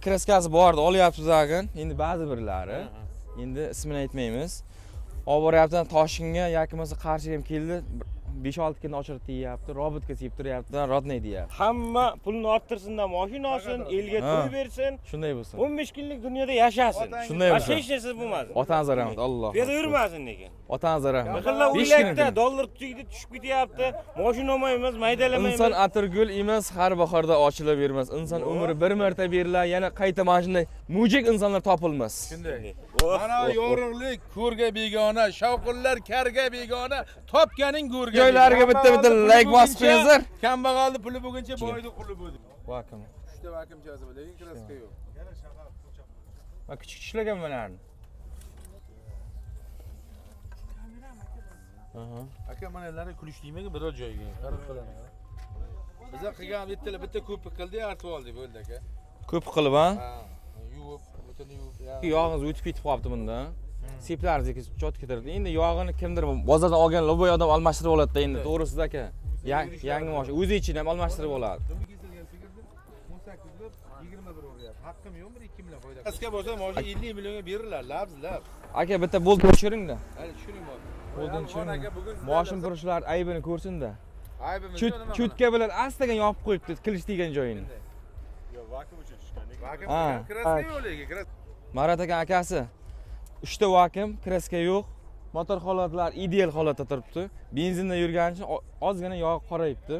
Kraskasi bordi, olyapsiz agan. Endi ba'zi birlari. Endi ismini aytmaymiz. Olib boryapti, Toshkentga yoki bo'lmasa Qarshiga ham keldi. 5-6 kun ochirib deyapti, robotka siyib turyapti, rodnay deyapti. Hamma pulni orttirsin-da, mashina olsin, elga to'y bersin. Shunday bo'lsin. 15 kunlik dunyoda yashasin. Shunday bo'lsin. Hech narsa bo'lmasin. Otangiz rahmat, Alloh. Yerda yurmasin lekin. Otangiz rahmat. Mahalla uylarda dollar tugdi tushib ketyapti. Mashina olmaymiz, maydalamaymiz. Inson atirgul emas, har bahorda ochilib bermas. Inson umri bir marta beriladi, yana qayta mana shunday mujik insonlar topilmas. Shunday. Mana yorug'lik ko'rga begona, shavqinlar karga begona, topganing go'rga. Joylariga bitta like bosib qo'yinglar. Kambag'alning puli bo'lguncha boyning quli bo'ldi. Vakim. Uchta vakim jazib, lekin kraska yo'q. Va kichik ishlagan bularni. Aka manalarni kulishlimaga biror joyga qarab qolamiz. Biza qilgan bitta ko'p qildi, artib oldik bo'ldi aka. Ko'p qilib, ha? Yuvib, o'tini yuvib. Yog'ingiz o'tib ketib qolibdi bunda. Seplaringizni chot ketirdi. Endi yog'ini kimdir bozordan olgan loboy odam almashtirib oladi-da endi, to'g'risi aka. Yangi mashina o'zi ichini ham almashtirib oladi. 21 o'ryapti. Haqqim yo'qmi 2 million foyda. Qaska bo'lsa mashina 50 millionga beriladi, labzlab. Aka bitta boltni tushiring-da. Hali tushiring bor. Boltni tushiring. Mashina burishlar aybini ko'rsin-da. Aybimiz Cho'tka bilan astagan yopib qo'yibdi, kilish degan joyini. Yo'q, vakum uchun tushgan. Vakum kraska yo'q lekin. Marat aka akasi 3 ta vakum, kraska yo'q. Motor holatlari ideal holatda turibdi. Benzinda yurgani uchun ozgina yog' qorayibdi.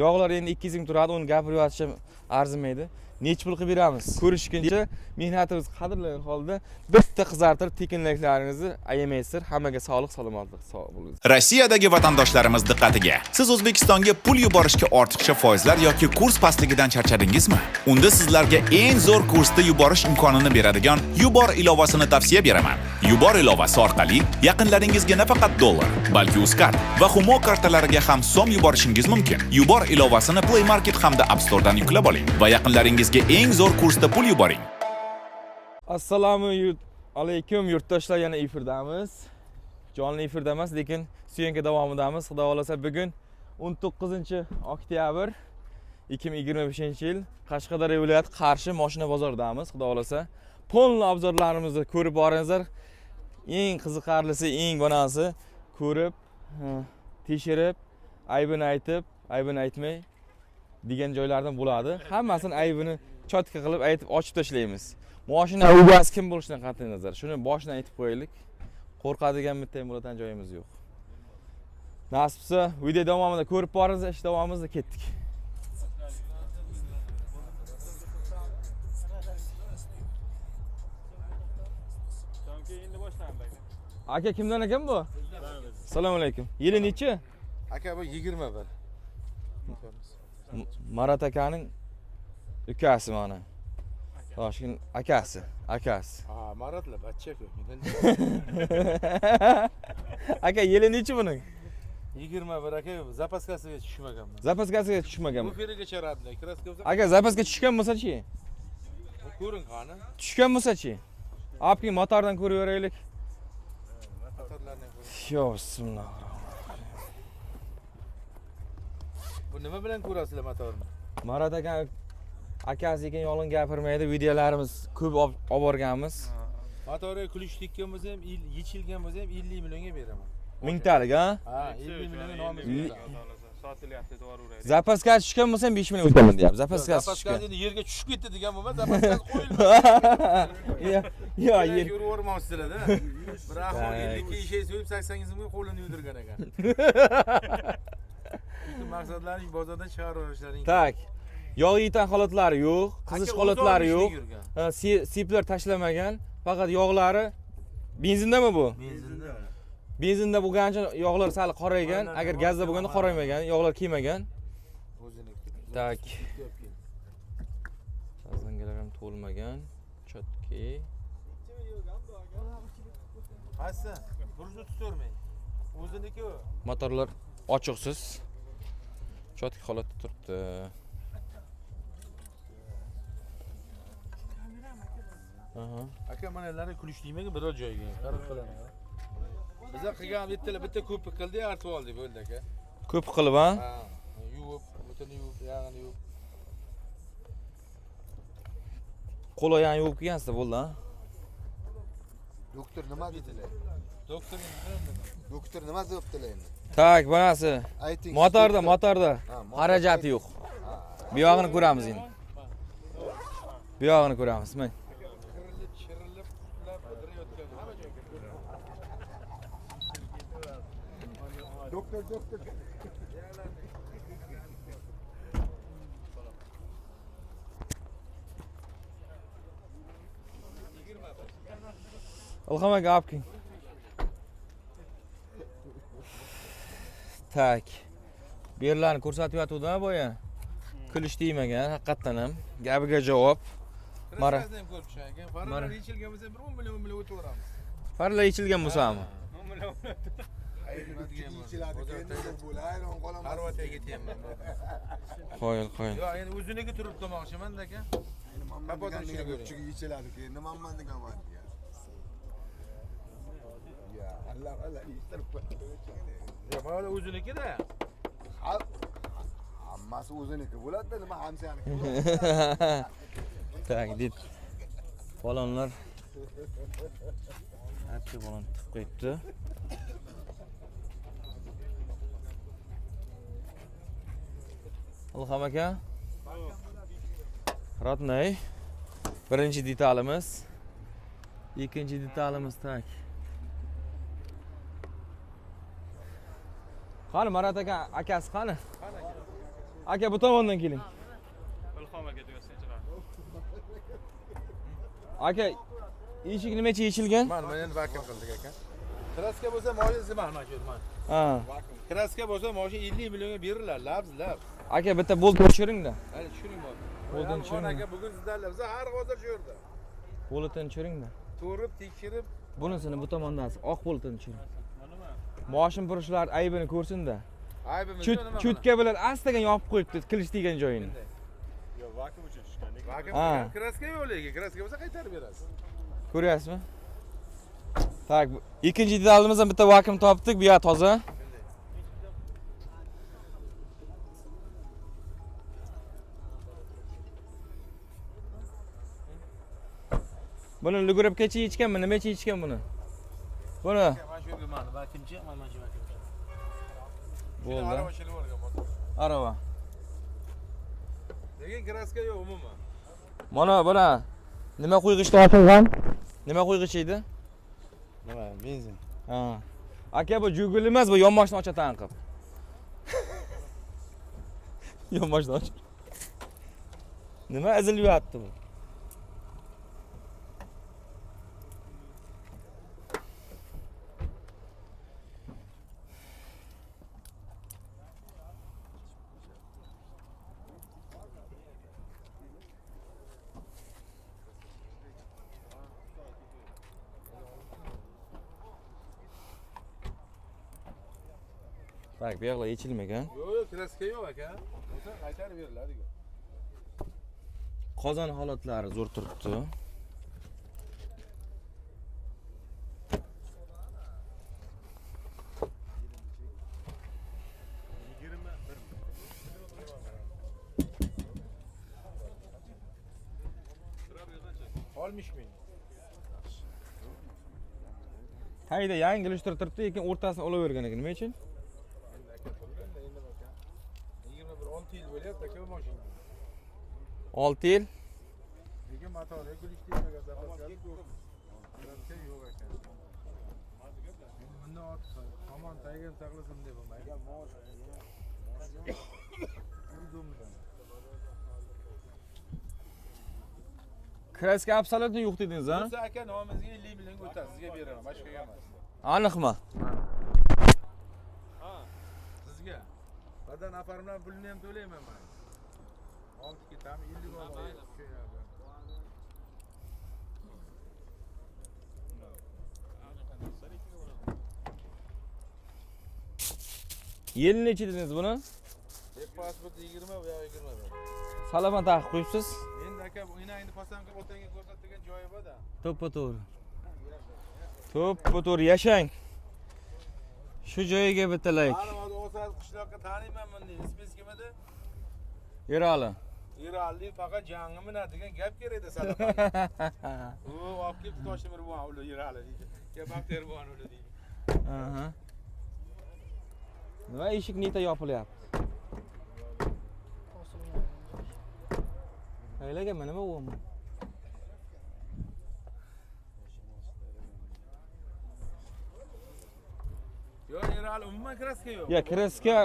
Yog'lar endi 200 ming turadi, uni gapirib yotishim arzimaydi. Nech pul qilib beramiz? Ko'rishguncha mehnatimiz qadrlangan holda bitta qizartirib tekinliklaringizni ayamaysizlar. Hammaga sog'lik, salomatlik, sog' bo'linglar. Rossiyadagi vatandoshlarimiz diqqatiga. Siz O'zbekistonga pul yuborishga ortiqcha foizlar yoki kurs pastligidan charchadingizmi? Unda sizlarga eng zo'r kursda yuborish imkonini beradigan Yubor ilovasini tavsiya beraman. Yubor ilovasi orqali yaqinlaringizga nafaqat dollar, balki Uzcard va Humo kartalariga ham so'm yuborishingiz mumkin. Yubor ilovasini Play Market hamda App Store'dan yuklab oling va yaqinlaringizga eng zo'r kursda pul yuboring. Assalomu alaykum yurtdoshlar, yana efirdamiz. Jonli efirda emas, lekin suyanka davomidamiz. Xudo xolasa bugun 19-oktyabr 2025-yil Qashqadaryo viloyati Qarshi mashina bozoridamiz. Xudo xolasa polni obzorlarimizni ko'rib boringizlar. Eng qiziqarlisi, eng bonasi ko'rib, tekshirib, aybini aytib, aybini aytmay degan joylardan bo'ladi. Hammasini aybini chotka qilib aytib ochib tashlaymiz. Mashina egasi kim bo'lishidan qat'iy nazar. Shuni boshidan aytib qo'yaylik. Qo'rqadigan bitta ham bo'ladigan joyimiz yo'q. Nasib bo'lsa, video davomida ko'rib boringizlar, ish davomimizda ketdik. Aka kimdan ekan bu? Assalomu alaykum. Yili nechi? Aka bu 21. Marat akaning ukasi mana. Toshkent akasi. Ha, Maratlar bachcha ko'p. Aka yili nechi buning? 21 aka, zapaskasiga tushmaganman. Zapaskasiga tushmaganmi? Bu feriga charadlar. Kraska bo'lsa. Aka zapaska tushgan bo'lsa-chi? Ko'ring qani. Tushgan bo'lsa-chi? Olib keling, motordan ko'rib yoraylik. Motorlarni ko'ring. Yo, bismillah. Bu nima bilan ko'rasizlar motorni? Marat aka akasi ekan, yolg'on gapirmaydi. Videolarimiz ko'p olib borganmiz. Motoriga kulish tekkan bo'lsa ham, yechilgan bo'lsa ham 50 millionga beraman. Mingtalik, ha? Ha, 50 millionga nomi beraman. Sotilyapti, to'g'ri uraydi. Zapaska tushgan bo'lsa ham 5 million o'taman deyapti. Zapaska tushgan. Endi yerga tushib ketdi degan bo'lmas, zapaskasi qo'yildi. Yo, yer yuravermoqsizlar-da. Bir ahvol 50 ga ishay so'yib 80 ming qo'lini yuvdirgan ekan. Butun maqsadlaringiz bozordan chiqarib yuborishlaring. Tak. Yog' yetan holatlari yo'q, qizish holatlari yo'q. Seplar tashlamagan, faqat yog'lari benzindami bu? Benzinda. Benzinda bo'lgancha yog'lar sal qoraygan, agar gazda bo'lganda qoraymagan, yog'lar kiymagan. O'ziniki. Tak. Zangalar ham to'lmagan. Chotki. Qaysi? Burjni tuturmay. O'ziniki u. Motorlar ochiqsiz. Chotki holatda turibdi. Aka manalarni kulishlimaga biror joyga qarab qolamiz. Biza qilgan bitta ko'p qildi, artib oldik bo'ldi aka. Ko'p qilib, ha? Ha, yuvib, o'tini yuvib, yog'ini yuvib. qo'l oyog'ini yuvib kelgansiz bo'ldi, ha? Doktor nima dedilar? Doktor Doktor nima debdilar endi? Tak, bunasi. Ayting. Motorda. motor Xarajati yo'q. Bu yog'ini ko'ramiz endi. Bu yog'ini ko'ramiz. Mana. shirilib uxlab o'tirayotgan hamma joyga Doktor. Ilhom aka olib keling. Tak. Bu yerlarni ko'rsatib yotuvdim boya. Kulish deymagan, haqiqatan ham. Gapiga javob. Mara. Kraskasini ham ko'rib chiqagan. Farlar yechilgan bo'lsa 1 million o'taveramiz. Farlar yechilgan bo'lsa-mi? Xorvatiyaga ketyapman. Qo'yil. Yo'q, endi o'ziniga turib demoqchiman-da aka. Kapotan ichiga ko'pchilik yechiladi keyin nimaman degan var ya. Ya Allah ishtirib qo'ydi. Yo'q, mana o'ziniki-da. Hammasi o'ziniki bo'ladi-da, nima hamsaniki. Tak, dit. Balonlar. Hatto balon tiqib qo'yibdi. Ilhom aka. Rodnay. Birinchi detalimiz. Ikkinchi detalimiz tak. Qani Marat aka, akasi qani? Aka bu tomondan keling. Ilhom aka degasinchi. Aka, eshik nimacha yechilgan? Mana endi vakum qildik aka. Kraska bo'lsa moshinasi mana shu mana. Ha. Kraska bo'lsa moshin 50 millionga beriladi, labz. Aka bitta bolt tushiring-da. Hali tushuning bor. Boltini tushiring. Aka bugun sizlarlar biz har hozir shu yerda. Boltini tushiring-da. Ko'rib, tekshirib, Bunisini bu tomondasi oq boltini tushiring. Moshin burishlar aybini ko'rsin-da. aybimiz Cho'tka bilan astagan yopib qo'yibdi, kilish degan joyini. Yo'q, vakuum uchun tushgan. Vakum Ha. kraska yo'q lekin, kraska bo'lsa qaytarib berasiz. Ko'ryapsizmi? Tak, ikkinchi detalimizdan bitta vakuum topdik, bu yer toza. Buni luguribgacha yechganmi? Nimacha yechgan buni? Buni. Mana shu yerga mana vakumchi, mana shu vakumchi. Bo'ldi. Arava shilib olgan motor. Arava. Lekin kraska yo'q umuman. Mana buni nima qo'yg'ich topilgan? Nima qo'yg'ich edi? Nima, benzin. Ha. Aka bu Jugul emas, bu yonboshni ochatan qilib. Yonboshni och. Nima azilyapti bu? Tak, bu yoqlar yechilmagan. Yo'q, kraska yo'q aka. Bo'lsa qaytarib beriladi. Qozon holatlari zo'r turibdi. Olmuş ming. Hayda yangilashtirib turibdi, lekin o'rtasini olavergan ekan. Nima uchun? Endi aka turganda endi aka. 21 6 yil bo'lyapti aka bu mashina. 6 yil. Lekin motori kulish deymagan zapaskalik yo'q. Kraska yo'q aka. Endi bundan ortiq tomon taygan saqlasin deb bo'lmaydi. Kraska absolutni yo'q dedingiz, ha? Bo'lsa aka nomimizga 50 million o'tadi, sizga beraman, boshqaga emas. Aniqmi? Ha. Sizga. Badan afarimdan pulini ham to'layman men. Olib ketami 50 olib. Yil necha dedingiz buni? Pasport 20 va 20. Salafan taqib qo'yibsiz. Endi aka bu endi pasamga otanga ko'rsatgan joyi bor-da. To'ppa-to'g'ri. To'ppa-to'g'ri yashang. Shu joyiga bitta like. Mana hozir O'sal qishloqqa taniyman men deydi. Ismingiz kim edi? Erali. Iralli faqat jangi minadigan gap kerak edi sadaqa. U olib kelib Toshimir buva ular Iralli deydi. Kebab tervon ular deydi. Aha. Nima eshik nita yopilyapti? Aylaganmi nima u? Yo Iralli umuman kraska yo'q. Ya kraska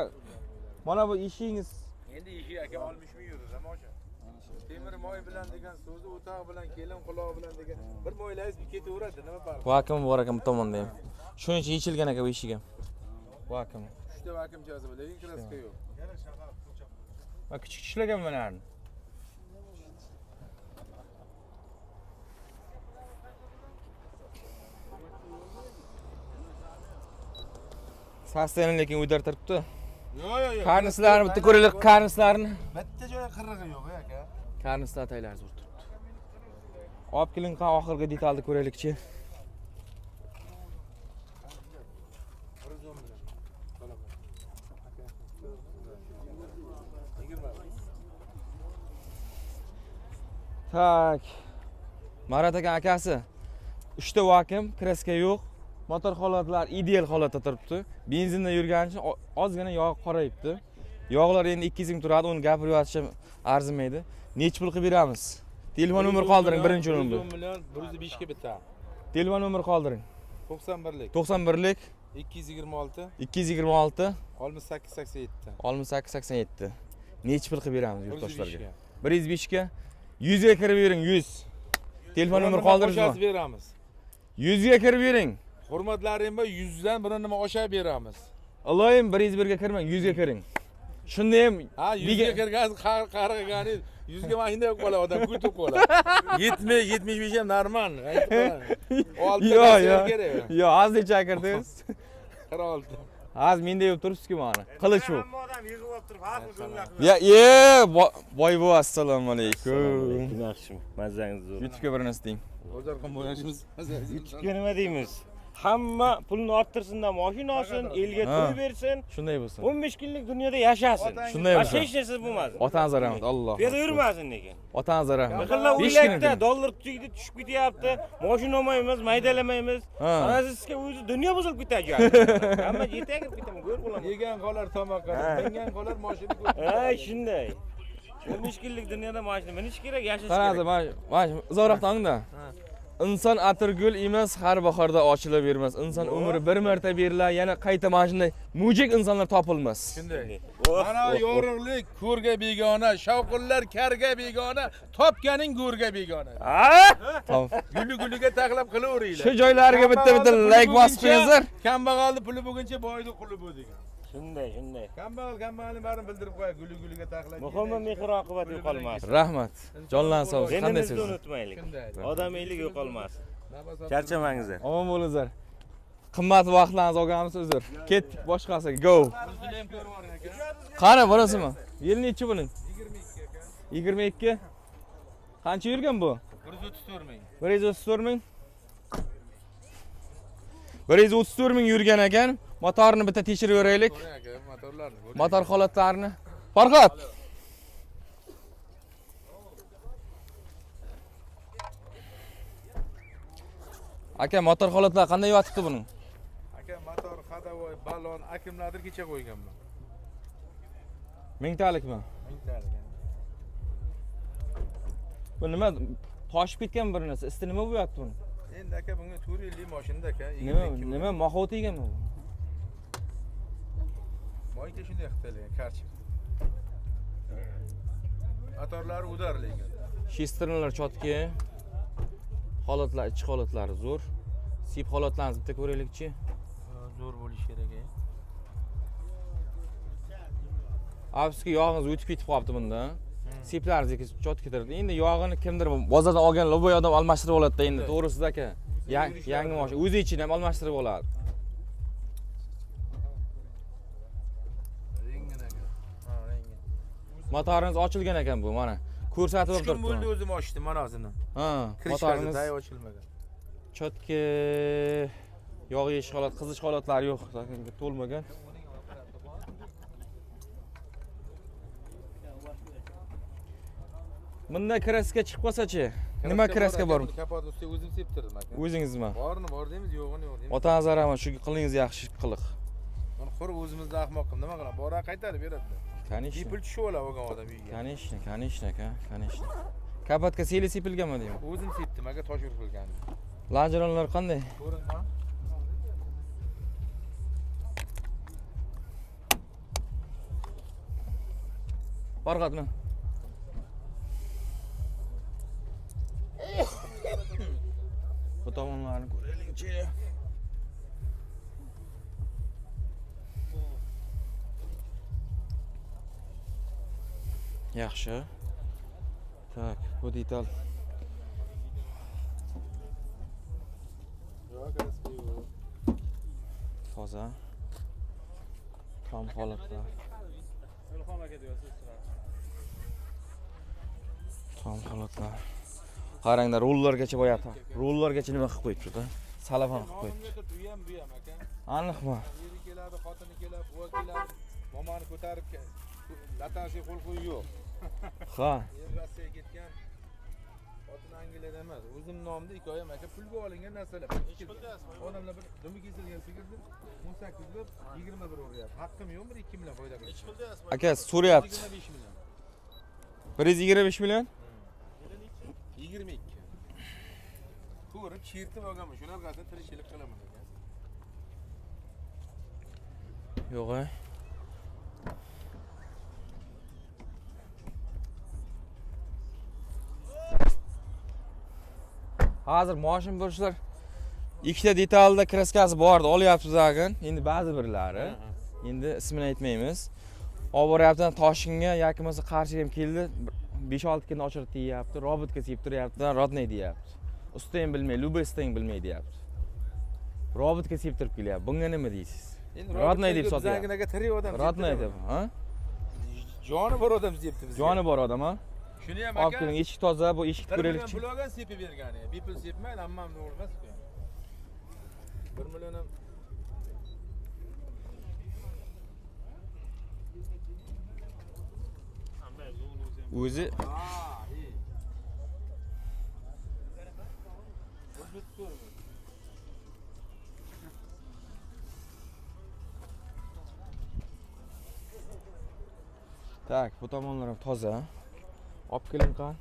mana bu eshingiz Endi eshik aka 60 ming euro zamosha. Temir moy bilan degan so'zi o'taq bilan kelin quloq bilan degan bir moylaringiz ketaveradi nima farqi? vakim bor ekan bu tomonda ham. Shuning uchun yechilgan ekan bu eshik ham. Vakim. 3 ta vakum jozib, lekin kraska yo'q. Va kichik ishlagan bularni. Sasdan lekin o'ydarib turibdi. Yo'q. Karnislarni bitta ko'raylik, karnislarni. Bitta joyi qirrig'i yo'q aka. Karnislar taylar zo'r turibdi. Olib keling, oxirgi detalni ko'raylikchi. Tak. Marat aka akasi 3 ta vakum, kraska yo'q. Motor holatlar ideal holatda turibdi. Benzinda yurgani uchun ozgina yog' qorayibdi. Yog'lar endi 200 ming turadi, uni gapirib yotishim arzimaydi. Nech pul qilib beramiz? Telefon nomer qoldiring, birinchi o'rinda. 1 million 105 ga bitta. Telefon nomer qoldiring. 91lik 91lik 226 226 6887. 6887. Nech pul qilib beramiz yurtdoshlarga? 105 105 ga 100 ga kirib bering, 100. Telefon nomer qoldiringmi? beramiz. 100 ga kirib bering. Hurmatlarim bor, 100 dan bir nima oshab beramiz. Allohim 101 ga kirmang, 100 ga kiring. Shunda ham Ha, 100 ga kirgan qaraganingiz 100 ga mashina yo'q bola, odam kutib qoladi. 70, 75 ham normal. Yo'q. Yo'q, az necha kirdingiz? 46. Az menda yo'q turibsiz-ku mana. Qilich u. Hamma odam yig'ib olib turib, har xil so'zlar Ya, boy bu, assalomu alaykum. Yaxshi, mazangiz zo'r. YouTube'ga bir narsa deng. O'zar qilib bo'yashimiz. YouTube'ga nima deymiz? Hamma pulni orttirsin-da, mashina olsin, elga to'y bersin. Shunday bo'lsin. 15 kunlik dunyoda yashasin. Shunday Boshqa bo'lsin. hech narsa bo'lmasin. Otangiz rahmat, Alloh. Piyoda yurmasin lekin. Otangiz rahmat. Qillar o'ylayapti, dollar tugdi, tushib ketyapti. Mashina olmaymiz, maydalamaymiz. Ha. Ana sizga o'zi dunyo buzilib ketadi. Hamma yetagib ketaman, ko'r bo'laman. Yegan qolar tomoqqa, tingan qolar mashina ko'p. Ay, shunday. 15 kunlik dunyoda mashina minish kerak, yashash Qanaqa, kerak. mana uzoqroqda. Inson atirgul emas, har bahorda ochilavermas. Inson umri bir marta berilar, yana qayta mana shunday mujik insonlar topilmas. Shunday. Mana yorug'lik ko'rga begona, shavqinlar karga begona, topganing go'rga begona. Tamam. Guli-guliga taqlab qilaveringlar. Shu joylariga bitta like bosib qo'yinglar. Kambag'alni puli bo'lguncha boyni quli bu degan. Shunday. Kambag'alni barini bildirib qo'y, guli-guliga taqlab. Muhimi mehr-oqibat yo'qolmasin. Rahmat. Jonlan sog' olsin. Qanday Dinimizni siz? unutmaylik. Odamiylik yo'qolmasin. Charchamangizlar. Omon bo'linglar. Qimmat vaqtlaringizni olganmiz uzr. Ketdik boshqasiga. Go. Qani borasizmi? Yil nechi buning? 22. Qancha yurgan bu? 134 ming. 134 ming. 134 ming yurgan ekan. Motorni bitta tekshirib ko'raylik. Motorlarni. Motor holatlarini. Farqat. Aka, motor holatlari qanday yotibdi buning? Aka, motor, xadavoy, balon, akkumulyator kecha qo'yganman. 1000 talikmi? 1000 talik. Bu nima? Toshib ketgan bir narsa. Isti nima bo'lyapti buni? Endi aka bunga 4 yillik mashinada aka. Nima mahot eganmi bu? Moyga shunday qilib karchi. Motorlari udar lekin. Shestrinlar chotki. Holatlar, ichki holatlari zo'r. Sip holatlarini bitta ko'raylikchi. Zo'r bo'lish kerak. Afsuski yog'ingiz o'tib ketib qolibdi bunda. Siplaringiz chotki turibdi. Endi yog'ini kimdir bozordan olgan loboy odam almashtirib oladi-da endi, to'g'risida aka. Yangi mashina o'zi ichini ham almashtirib oladi. Motoringiz ochilgan ekan bu, mana. Ko'rsatib Kim turibdi. bo'ldi o'zim ochdim mana o'zini. Ha, Motoringiz day ochilmagan. chotki yog' yeyish holat, qizish holatlari yo'q, to'lmagan. Bunda kraska chiqib qolsa-chi? Nima kraska bor? Kapot ustiga o'zim septirdim aka. O'zingizmi? Borni bor deymiz, yo'g'ini yo'q deymiz. Otangiz rahmat, shu qilingiz yaxshi qiliq. Uni qurib o'zimizda ahmoq qilib nima qilamiz? Bora qaytarib beradi. Конечно. Pul tushib oladi olgan odam uyiga. Конечно, aka, конечно. Kapotga seli sepilganmi deyman? O'zim sepdim aka, tosh urib qilganim. Lanjaronlar qanday? Ko'ring ha. Farqatmi? Bu tomonlarni ko'raylik-chi. Yaxshi. Tak, bu detal. Toza. Tom holatda. Tom holatlar. Qaranglar, rullargacha bo'yapti. Rullargacha nima qilib qo'yibdi-da? Salafon qilib qo'yibdi. U ham aka. Aniqmi? Eri keladi, xotini keladi, buva keladi. Momani ko'tarib latasiga qo'l qo'yib yo'q. Ha. Er Rossiyaga ketgan. Xotin Angliyada emas. O'zim nomimda hikoyam aka, pulga olingan narsalar. Odamlar bir dumi kesilgan sigirni 18 bir 21 o'ryapti. Haqqim yo'qmi 2 million foyda qilish? Aka, so'rayapti. 25 million. 125 million? 22. Ko'rib, chertib olganman. Shular qasam tirikchilik qilaman aka. Yo'q. Hozir mashina bo'lishlar ikkita detalda kraskasi bordi, olyapmiz agan. Endi ba'zi birlari, endi ismini aytmaymiz. Olib boryapti, Toshkentga yoki bo'lmasa Qarshiga ham keldi. 5-6 kun ochirib deyapti, robotka sepib turyapti, rodnay deyapti. Ustayim bilmay, любой ustayim bilmay deyapti. Robotka septirib kelyapti. Bunga nima deysiz? Rodnay deb sotyapti. Bizanginaga tirik odam. Rodnay deb, ha? Joni bor odam sepdi bizga. Joni bor odam, ha? Shuni ham Olib aka. keling, eshik toza, bu eshik ko'raylikchi. 1 million pul olgan sepib bergani. Bepul sepmaydi, hammamni o'rmas-ku. 1 million ham O'zi Tak, bu tomonlar ham toza. Olib keling qan.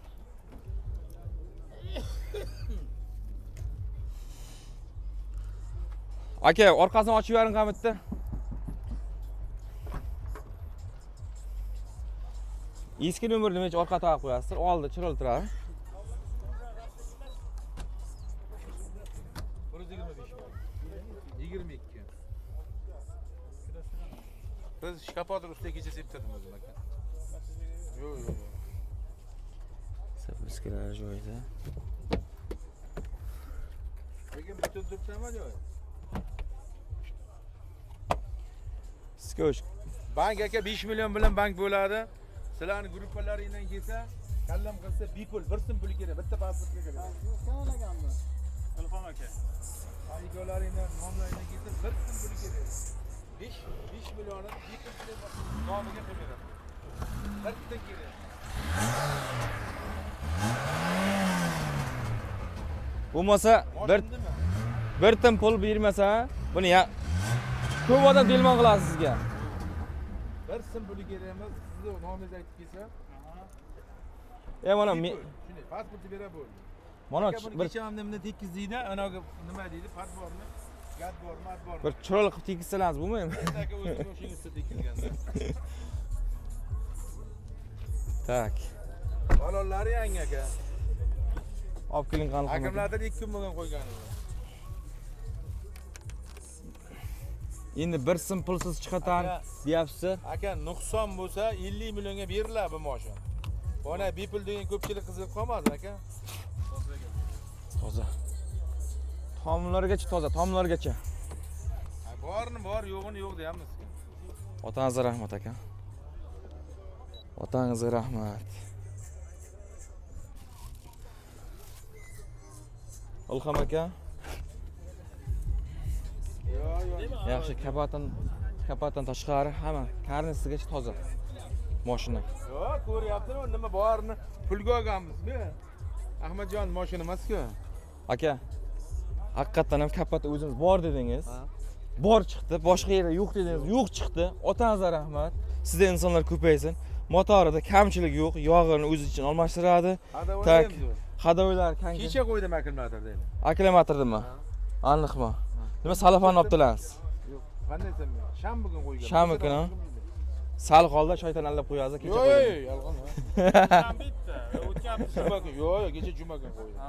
Aka, orqasini ochib yuboring qan bitta. Eski nomerni nima orqa taqib qo'yasizlar? Oldi chirilib turadi. 22. Biz shkapodir ustiga kecha septirdim o'zim aka. Yo'q. Sapriskalar joyida. Lekin butun turibsanmi joy? Skoch. Bank aka 5 million bilan bank bo'ladi. Sizlarni gruppalaringdan kelsa, kallam qilsa bepul, bir so'm pul kerak, bitta pasportga kerak. Kanalaganmi? Telefon aka. Aygolaringdan, nomlaringdan kelsa, bir so'm pul kerak. 5 millionni bepul nomiga qilib beradi. Bitta kerak. Bo'lmasa bir tim pul bermasa, buni ko'p odam telefon qiladi sizga. Bir so'm pul kerak emas, sizni nomingizni aytib kelsa, Mana shunday pasportni berib bo'ldi. Mana bir kechamda tekizdiydi, anaga nima deydi? Pat bormi? Gad bormi? Mat bormi? bir chiroyli qilib tekizsangiz bo'lmaymi? Aka o'zing o'shingizda tekilganda. Tak. Balollari yangi aka. Olib keling qani. Hakamlarda 2 kun bo'lgan qo'yganim. Endi bir so'm pulsiz chiqatan deyapsiz. Aka, nuqson bo'lsa 50 millionga beriladi bu mashina. Bona bepul degan ko'pchilik qiziqib qolmadi aka. Toza. Tomlargacha toza, tomlargacha. Borni bor, yo'g'ini yo'q deyapmiz. Otangizga rahmat aka. Otangizga rahmat. Ilhom aka. Yaxshi, kapotdan tashqari hamma karnisigacha toza. Mashina. Yo'q, ko'ryapsizmi, nima borni pulga olganmiz-ku. Ahmadjon mashina emas-ku. Aka, haqiqatan ham kapat o'zingiz bor dedingiz. Bor chiqdi, boshqa yerda yo'q dedingiz, yo'q chiqdi. Otangizga rahmat. Sizda insonlar ko'paysin. Motorida kamchilik yo'q, yog'ini o'zi uchun almashtiradi. Tak. Hadoylar kanka. Kecha qo'ydim akkumulyator deydi. Akkumulyatorimi? Aniqmi? Nima salafonni olib kelasiz? Yo'q, qanday desam, shanba kuni qo'ygan. Shanba kuni? Sal qoldi, shayton allab qo'yasiz, kecha Yo'q, qo'ydim. yolg'on. bitta. O'tgan Juma kuni, yo'q, kecha juma kuni qo'ydim.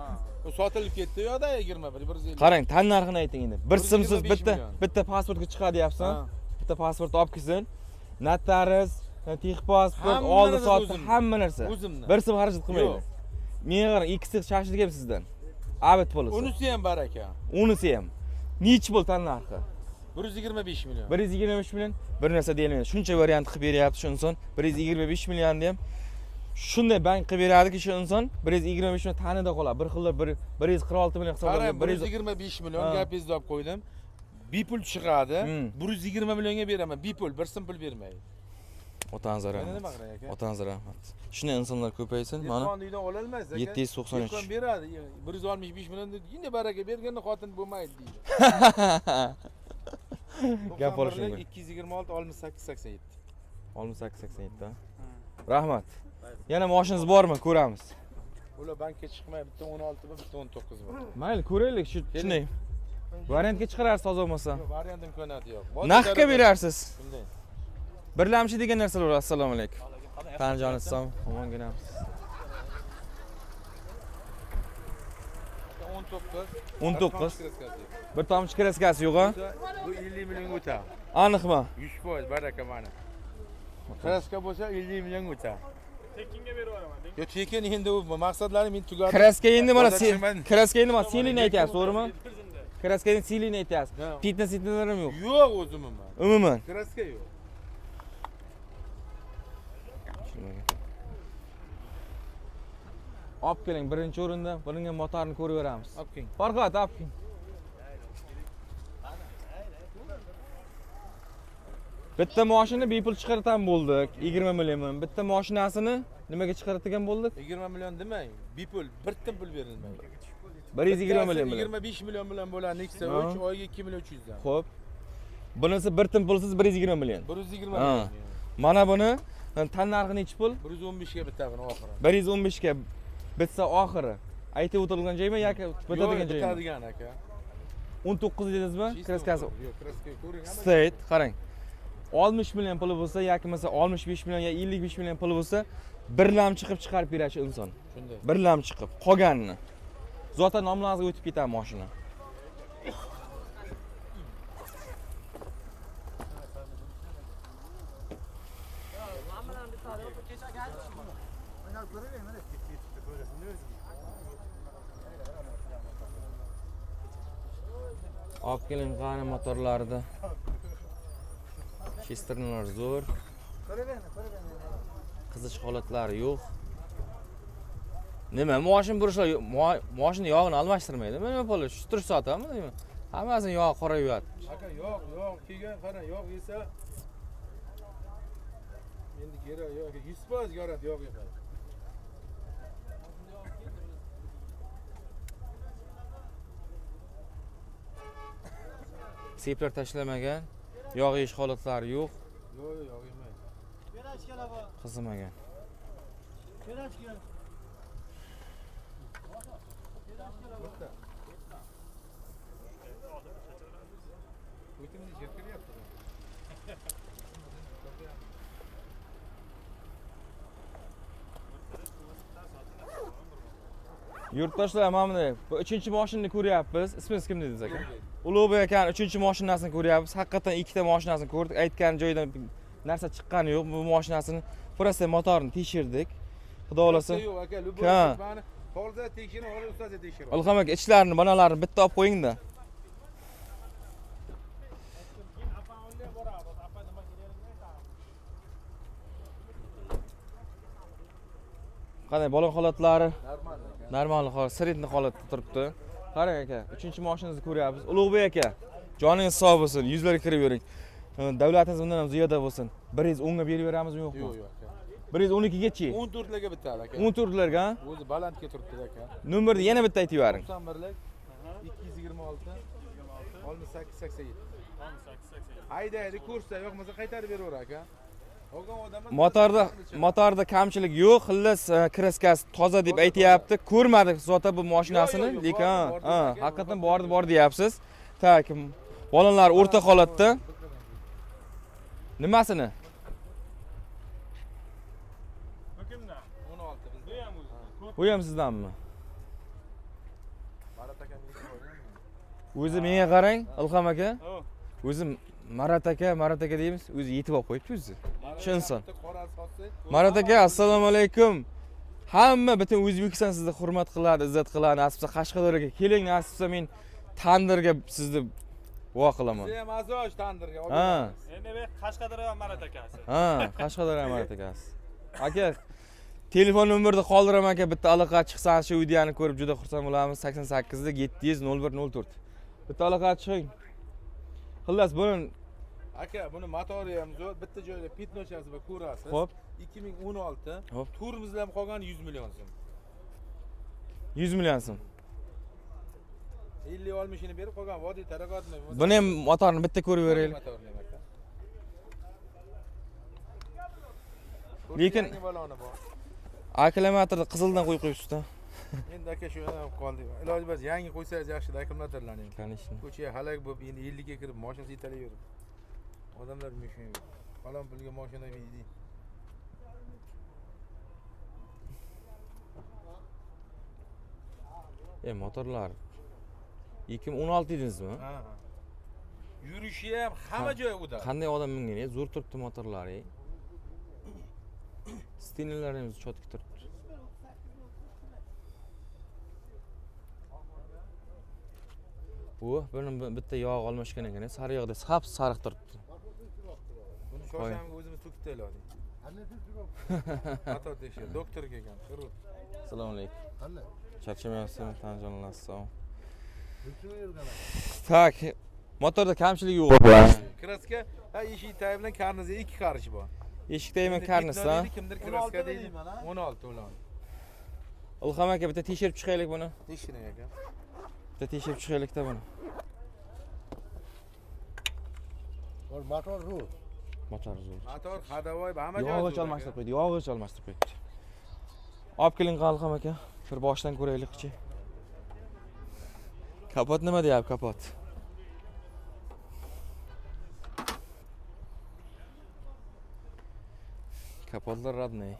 U sotilib ketdi yo'da 21, 150. Qarang, tan narxini ayting endi. Bir simsiz 125 million. bitta pasportga chiqadi deyapsan. Bitta pasport olib kelsin. Notarius, texpasport, Hamma oldi narsa sotdi, o'zimni. hamma narsa. O'zimni. Bir sim xarajat qilmaydi. Yo'q. Men qarang, ikkisi shashilgan sizdan. Abit bo'lsa. Unisi ham baraka. Unisi ham. Nechi bo'l tan narxi? 125 million. 125 million. Bir narsa deyilmaydi. Shuncha variant qilib beryapti shu inson. 125 millionni ham shunday bank qilib beradiki shu inson 125 million tanida qoladi. Bir xillar 146 million hisoblangan. 125 million gapingizni olib qo'ydim. Bipul chiqadi. 120 millionga beraman. Bipul, bir sim pul bermaydi. Otangiz Nima rahmat. qarang aka? Otangiz rahmat. Shunday insonlar ko'paysin. Mana Dehqon uydan ola olmaysiz aka. 793. Dehqon beradi. 165 million endi baraka berganda xotin bo'lmaydi deydi. Gap olishing. 226 68 87. 6887 ta. Rahmat. Yana mashinangiz bormi? Ko'ramiz. Ular bankka chiqmay bitta 16 va bitta 19 bor. Mayli, ko'raylik shu shunday. Variantga chiqarasiz toza bo'lsa. Variant imkoniyati yo'q. Naqdga berarsiz. Shunday. Birlamchi degan narsalar bor. Assalomu alaykum. Qanjon isom, omonginamiz. 19. Bir tomchi kraskasi yo'q-a? Bu 50 million o'tadi. Aniqmi? 100% baraka mana. Kraska bo'lsa 50 million o'tadi. tekinga berib yuboraman. Yo tekin endi u maqsadlarim men tugadim. Kraska endi mana Hozir tushunmadim. kraska endi mana silini aytyapsiz, to'g'rimi? Kraska endi silini aytyapsiz. Fitness-fitnesslar ham yo'q. Yo'q o'zimman. Umuman. Kraska yo'q. Olib keling, birinchi o'rinda bilingan motorni ko'rib beramiz. Olib keling. Farqat, olib keling. Bitta mashina bepul chiqartan bo'ldik, 20 million. Bitta mashinasini nimaga chiqaradigan bo'ldik? 20 million demang. Bipul bir tim pul berilmaydi. 120 million bilan. 25 million bilan bo'ladi Nexia 3 oyga 2 million 300 dan. Xo'p. Bunisi bir tim pulsiz 120 million. 120 Ha. million. Mana buni tan narxi nechi pul? 115 ga bitadi oxiri. 115 ga bitsa oxiri. Aytib o'tilgan joymi yoki bitadigan joymi? Bitadigan aka. 19 dedingizmi? Kraskasi. Yo'q, kraska ko'ring. Straight, qarang. 60 million puli bo'lsa yoki mesela 65 million yoki 55 million puli bo'lsa, birlam chiqib chiqarib beradi inson. Shunday. Birlam chiqib, qolganini. Zotan nomlaringizga o'tib ketadi mashina. Olib keling qani motorlarida. Shesternalar zo'r. Qizish holatlari yo'q. Nima, mashina burishlar, mashina yog'ini almashtirmaydimi? Nima bo'ladi? Shu turish soatami deymi? Hammasini yog' qorayapti. Aka yo'q, kelgan qara yo'q yesa endi kerak yo'q, 100% garant yo'q emas. Seplar tashlamagan, yog' yeyish holatlari yo'q, Yo'q, yo'q emas. qizimagan. O'timni jerkiryapti. Yurtdoshlar, mana bunday. Bu 3-mashinani ko'ryapmiz. Ismingiz kim dedingiz aka? Ulug'bek aka 3-mashinasini ko'ryapmiz. Haqiqatan ikkita mashinasini ko'rdik. Aytgan joydan narsa chiqqani yo'q. Bu mashinasini просто motorni tekshirdik. Xudo xolasa. Yo'q aka, Ha. mani hozir tekshirib, hozir ustoz tekshirib. Ilhom aka ichlarini, banalarini bitta olib qo'ying-da. Qanday balon holatlari? Normal aka. Normal holat, sredni holatda turibdi. Qarang aka, 3-mashinangizni ko'ryapmiz. Ulug'bek aka, joningiz sog' bo'lsin, yuzlarga kirib yuring. Davlatingiz bundan ham ziyoda bo'lsin. 110 ga berib beramizmi yo'qmi? Yo'q, yo'q aka. 112gachi. 14larga bitadi aka. 14larga. O'zi balandga turibdi aka. Nomerni yana bitta aytib yuboring. 91lik 226 6887. Haydaydi, ko'rsa yo'qmasa qaytarib beraver aka. Olgan odamlar Motorda kamchilik yo'q, xillas kraskasi toza deb aytayapti. Ko'rmadik zota bu mashinasini, lekin haqiqatan bor deyapsiz. Tak, bolalar o'rta holatda. Nimasini? 16 bizda ham o'zi. Bu ham sizdanmi? Marat akamga O'zi menga qarang, Ilhom aka. O'zi Marat aka deymiz, o'zi yetib olib qo'yibdi o'zi. Shu inson. Marat aka, assalomu alaykum. Hamma butun O'zbekiston sizni hurmat qiladi, izzat qiladi. Nasibsa Qashqadaryoga keling, nasibsa men tandirga sizni duo qilaman. Siz ham azosh tandirga olib. Ha. Endi men Qashqadaryo Marat akasi. Ha, Qashqadaryo Marat akasi. Aka, telefon nomerni qoldiraman aka, bitta aloqa chiqsa shu videoni ko'rib juda xursand bo'lamiz. 88 da 700 0104. Bitta aloqa chiqing. Xullas buni Aka, buni motori ham zo'r, bitta joyda pitnochasi va ko'rasiz. Xo'p. 2016. Xo'p. Turmizlar ham qolgan 100 million so'm. 100 million so'm. 50-60 ni berib qolgan vodiy taraqqiyotni. Buni ham motorni bitta ko'rib beraylik. Motorni ham aka. Lekin Yangi baloni bor. akkumulyatorni qizildan qo'yib qo'yibsiz-da. Endi aka shu ham qoldi. Iloji bor yangi qo'ysangiz yaxshi-da akkumulyatorlarni. Конечно. Ko'chaga halak bo'lib, endi 50 ga kirib mashina yetalayverib. Odamlar mashina. Falon pulga mashina yeydi. Motorlar 2016 dedingizmi? Ha. Yurishi ham hamma joy uda. Qanday odam mingan, zo'r turibdi motorlari. Stinlarimiz chotki turibdi. Buni bitta yog' olmashgan ekan, sari yog'da sap sariq turibdi. Buni shosham o'zimiz to'kib tayyorladik. Motor tekshir, doktor kelgan, chirut. Assalomu alaykum. Qanday? Charchamayapsizmi, tanjonlasiz? Tak, motorda kamchilik yo'q. Kraska, ha eshik tayi bilan karnizi 2 qarish bor. Eshikdaymi karnisi? Kimdir kraska deydi. 16 ulan. Ilhom aka bitta tekshirib chiqaylik buni. Tekshiring aka. Bitta tekshirib chiqaylik-da buni. Bor motor zo'r. Motor zo'r. Motor hadavoy hamma joy. Yog'ich almashtirib qo'ydi, yog'ich almashtirib qo'ydi. Olib keling Ilhom aka. Bir boshdan ko'raylik-chi. Kapot nima deyapti, kapot? Kapotlar radniy.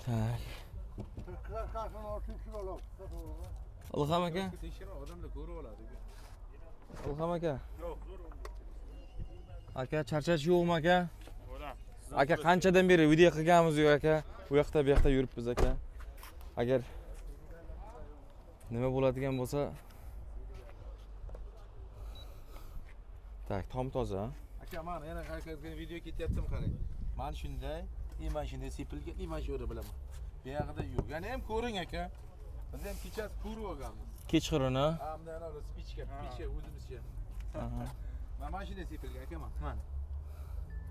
Tak. Ilhom aka. Tekshirib odamlar ko'rib oladi. Ilhom aka. Aka charchash yo'qmi aka? Aka qanchadan beri video qilganmiz yo'q aka? Bu yoqda bu yoqda yuribmiz aka. Agar nima bo'ladigan bo'lsa, tak, tom toza. Aka, mana yana harakatga video ketyaptimi qarang. Mana shunday, mana shunday sepilgan, mana shu yerda bilaman. Bu yoqda yo'q. Yana ham ko'ring aka. Biz ham kechasi ko'rib olganmiz. Kechquruni. Hamda ana spichka o'zimizcha. Aha. Mana shunday sepilgan aka, mana.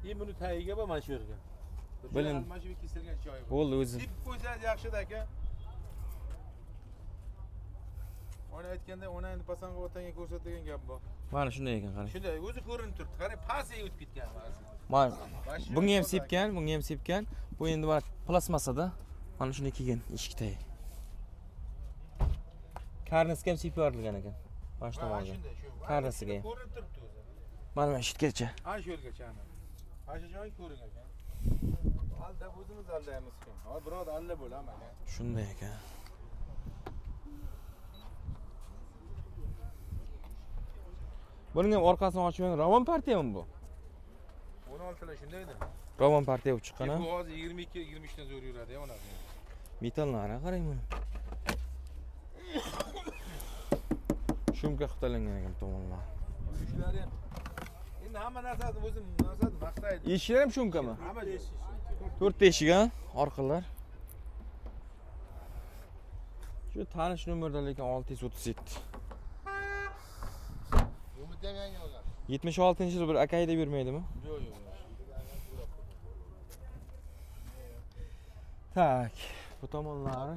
Endi buni tagiga va mana shu yerga. Bilin. Mana shu kesilgan joyi bor. Bo'ldi o'zi. Deb qo'ysangiz yaxshi-da aka. Ona aytganda, onangni pasanga otangga ko'rsatgan gap bor. Mana shunday ekan qarang. Shunday o'zi ko'rinib turibdi. Qarang, pasiga o'tib ketgan mana. Mana bunga ham sepgan, bunga ham sepgan. Bu endi mana plasmasada. Mana shuni kelgan eshikdagi. Karnisiga ham sepib yuborilgan ekan. Mana shu tomonga. Karnisiga ham. Ko'rinib turibdi o'zi. Mana eshitgacha. Ana shu yergacha ana. Ana shu joyni ko'ring aka. Aldab o'zimiz aldaymiz ku. Hozir birodar alla bo'laman aka. Shunday ekan. Buning ham orqasini ochib, Roman partiyami bu? 16 lar shundaydi. Roman partiya bo'lib chiqqan Bu hozir 22-23 dan zo'r yuradi, ona. Metallari qarang buni. Shumka qutalangan ekan tomonlar. Shular ham. Endi hamma narsani o'zim narsani maqtaydi. Eshiklar ham shumkami? Hamma joy. 4 teshik ha, orqalar. Shu tanish nomerda lekin 637. Umiddan yangi olgan. 76-yil bir aka haydab yurmaydimi? Yo'q, yo'q. Tak, bu tomonlari.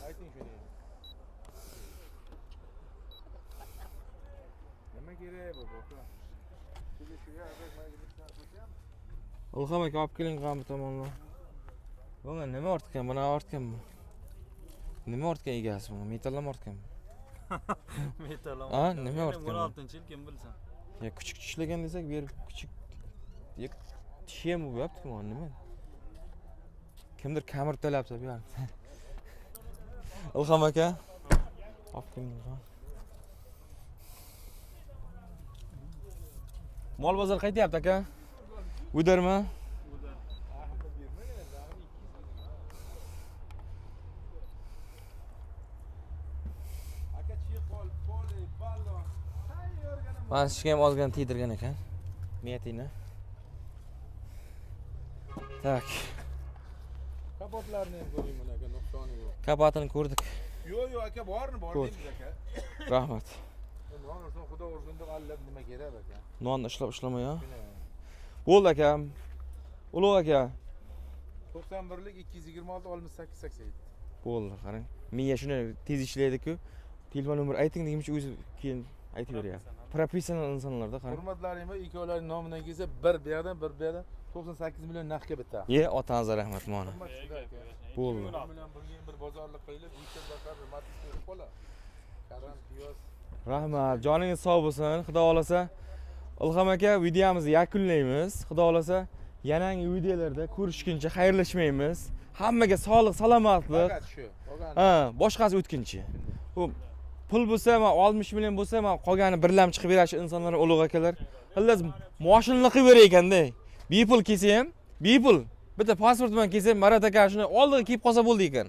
Ayting shuni. Nima kerak bu boka? Shuga majlisdan qo'sham. Ilhom aka olib keling qani bu tomonlar. Bunga nima ortgan? Buni ortganmi? Nima ortgan egasi bunga? Metallami ortganmi? Metal. Ha, nima ortgan? 16-yil kim bilsin. Ya küçük tishlagan desak, bu yer küçük ya tishim bu yaptimi o nima? Kimdir kamirtalabsa bu yer. Ilhom aka. Olib keling. Mol bozor qaytyapti aka? Udarmi? Mana sizga ham ozgina tiydirgan ekan. Miyatingni. Tak. Kapotlarni ham ko'ring mana aka, nuqsoni yo'q. Kapotini ko'rdik. Yo'q, yo'q aka, bormi? Bor Ko'rdik. deymiz aka. Rahmat. Non ursin, xudo ursin deb allab nima kerak aka? Nonni ishlamay ha. Shuni. Bo'ldi akam. Ulug' aka. 91lik 226 68 87. Bo'ldi, qarang. Miya shuni tez ishlaydi-ku. Telefon nomer ayting deguncha o'zi keyin aytib beryapti. Professional insonlarda qarang. Hurmatlarim va ikkovlarining nomidan kelsa, bir bu yoqdan, bir bu yoqdan 98 million naqdga bitta. Ye, otangizga rahmat mana. Hurmat sizga aka. Bo'ldi. 1 million bir bozorlik qilib, yutib bakar, matis berib qo'la. Karam, piyoz. Rahmat. Joningiz sog' bo'lsin. Xudo xolasa Ilhom aka videomizni yakunlaymiz. Xudo xolasa yangi videolarda ko'rishguncha xayrlashmaymiz. Hammaga sog'lik, salomatlik. Faqat shu. Ha, boshqasi o'tkinchi. Bu pul bo'lsa, men 60 million bo'lsa, men qolgani birlam chiqib berashi insonlar ulug' akalar. Xullas, mashinani qilib berar ekanda. Bepul kelsa ham, bepul. Bitta pasport bilan kelsa, Marat aka shuni oldiga kelib qolsa bo'ldi ekan.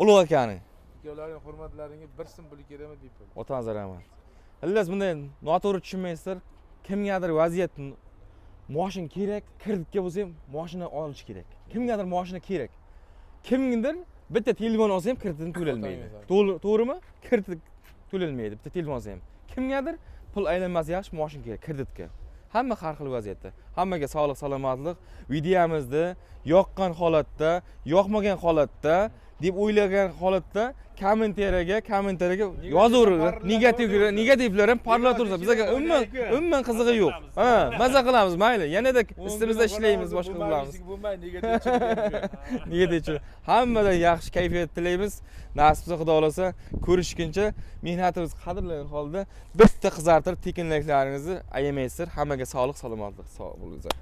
Ulug' akani. Ikkovlarining hurmatlaringga bir sim puli kerakmi deypman. Otangizga rahmat. Xullas, bunday noto'g'ri tushunmaysizlar. Kimgadir vaziyat mashina kerak, kreditga bo'lsa ham mashina olish kerak. Kimgadir mashina kerak. Kimgadir bitta telefon olsa ham kreditini to'lalmaydi. To'g'rimi? Kredit to'lalmaydi bitta telefon olsa ham. Kimgadir pul aylanmasi yaxshi, mashina kerak kreditga. Hamma har xil vaziyatda. Hammaga sog'lik, salomatlik. Videomizni yoqqan holatda, yoqmagan holatda deb o'ylagan holatda kommentariyaga yozaveringlar. Negativlar ham parlab tursa, bizga umuman qizig'i yo'q. Ha, maza qilamiz, mayli. Yanada istimizda ishlaymiz, boshqa qilamiz. Bo'lmaydi, negativchilik. Negativchi. Hammadan yaxshi kayfiyat tilaymiz. Nasib qilsa Xudo xolasa ko'rishguncha mehnatimiz qadrlangan holda bitta qizartirib tekinliklaringizni ayamaysizlar. Hammaga sog'lik, salomatlik, sog' bo'linglar.